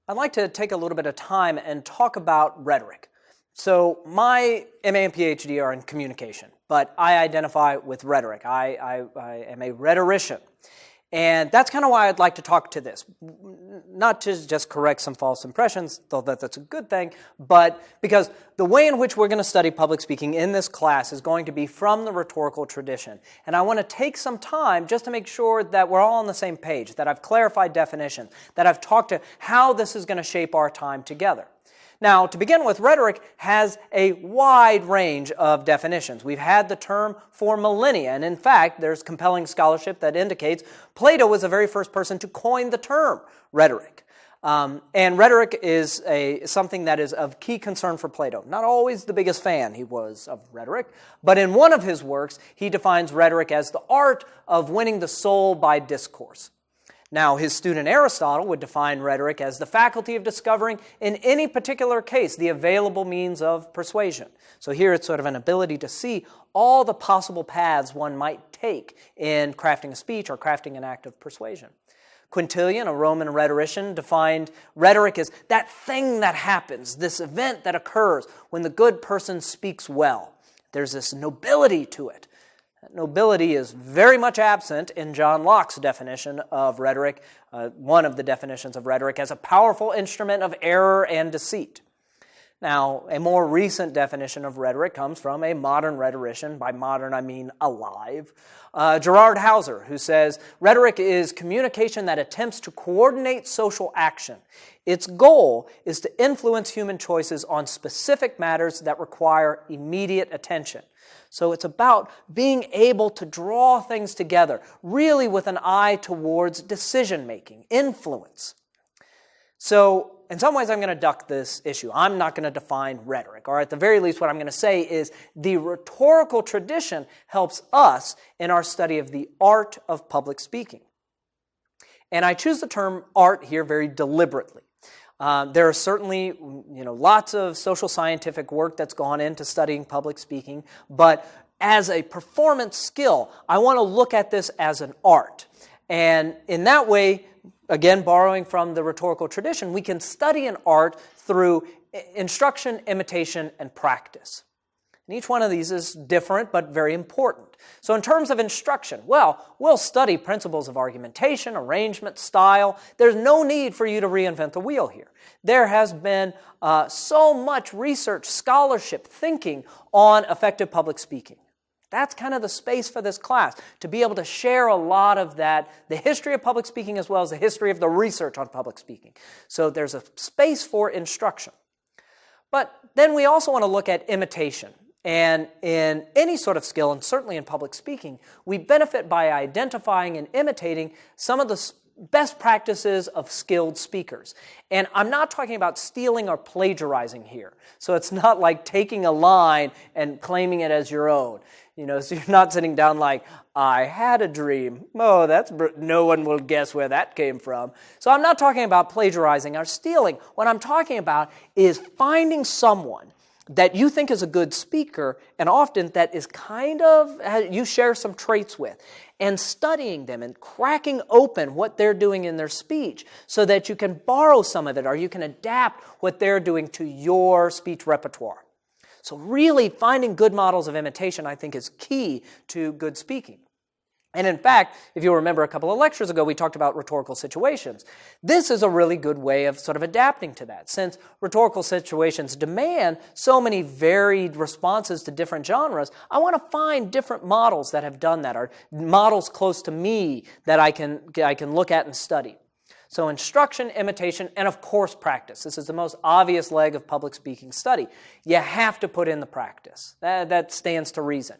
I'd like to take a little bit of time and talk about rhetoric. So my MA and PhD are in communication, but I identify with rhetoric. I am a rhetorician. And that's kind of why I'd like to talk to this. Not to just correct some false impressions, though that's a good thing, but because the way in which we're going to study public speaking in this class is going to be from the rhetorical tradition. And I want to take some time just to make sure that we're all on the same page, that I've clarified definitions, that I've talked to how this is going to shape our time together. Now, to begin with, rhetoric has a wide range of definitions. We've had the term for millennia, and in fact, there's compelling scholarship that indicates Plato was the very first person to coin the term rhetoric. And rhetoric is something that is of key concern for Plato. Not always the biggest fan he was of rhetoric, but in one of his works, he defines rhetoric as the art of winning the soul by discourse. Now, his student Aristotle would define rhetoric as the faculty of discovering in any particular case the available means of persuasion. So here it's sort of an ability to see all the possible paths one might take in crafting a speech or crafting an act of persuasion. Quintilian, a Roman rhetorician, defined rhetoric as that thing that happens, this event that occurs when the good person speaks well. There's this nobility to it. That nobility is very much absent in John Locke's definition of rhetoric, one of the definitions of rhetoric, as a powerful instrument of error and deceit. Now, a more recent definition of rhetoric comes from a modern rhetorician. By modern, I mean alive. Gerard Hauser, who says, rhetoric is communication that attempts to coordinate social action. Its goal is to influence human choices on specific matters that require immediate attention. So it's about being able to draw things together, really with an eye towards decision-making, influence. So in some ways I'm going to duck this issue. I'm not going to define rhetoric, or at the very least what I'm going to say is the rhetorical tradition helps us in our study of the art of public speaking. And I choose the term art here very deliberately. There are certainly, lots of social scientific work that's gone into studying public speaking, but as a performance skill, I want to look at this as an art. And in that way, again, borrowing from the rhetorical tradition, we can study an art through instruction, imitation, and practice. And each one of these is different, but very important. So in terms of instruction, we'll study principles of argumentation, arrangement, style. There's no need for you to reinvent the wheel here. There has been so much research, scholarship, thinking on effective public speaking. That's kind of the space for this class, to be able to share a lot of that, the history of public speaking as well as the history of the research on public speaking. So there's a space for instruction. But then we also want to look at imitation. And in any sort of skill, and certainly in public speaking, we benefit by identifying and imitating some of the best practices of skilled speakers. And I'm not talking about stealing or plagiarizing here. So it's not like taking a line and claiming it as your own. So you're not sitting down like, I had a dream. Oh, no one will guess where that came from. So I'm not talking about plagiarizing or stealing. What I'm talking about is finding someone that you think is a good speaker, and often that is you share some traits with, and studying them and cracking open what they're doing in their speech so that you can borrow some of it or you can adapt what they're doing to your speech repertoire. So really finding good models of imitation, I think, is key to good speaking. And in fact, if you'll remember a couple of lectures ago, we talked about rhetorical situations. This is a really good way of sort of adapting to that. Since rhetorical situations demand so many varied responses to different genres, I want to find different models that have done that, or models close to me that I can look at and study. So instruction, imitation, and of course practice. This is the most obvious leg of public speaking study. You have to put in the practice. That stands to reason.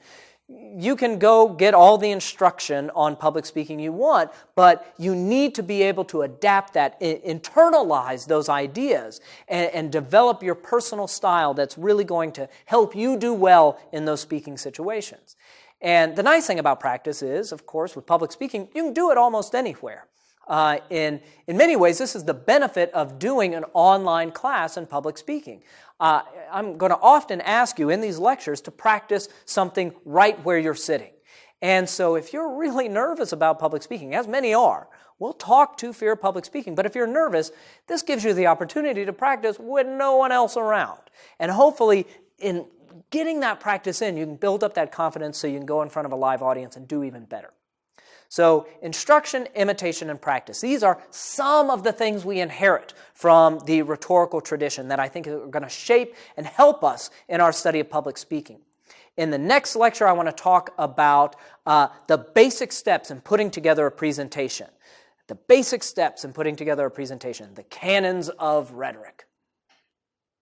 You can go get all the instruction on public speaking you want, but you need to be able to adapt that, internalize those ideas, and develop your personal style that's really going to help you do well in those speaking situations. And the nice thing about practice is, of course, with public speaking, you can do it almost anywhere. In many ways, this is the benefit of doing an online class in public speaking. I'm going to often ask you in these lectures to practice something right where you're sitting. And so if you're really nervous about public speaking, as many are, will talk to fear of public speaking. But if you're nervous, this gives you the opportunity to practice with no one else around. And hopefully, in getting that practice in, you can build up that confidence so you can go in front of a live audience and do even better. So instruction, imitation, and practice. These are some of the things we inherit from the rhetorical tradition that I think are going to shape and help us in our study of public speaking. In the next lecture, I want to talk about the basic steps in putting together a presentation. The basic steps in putting together a presentation, the canons of rhetoric.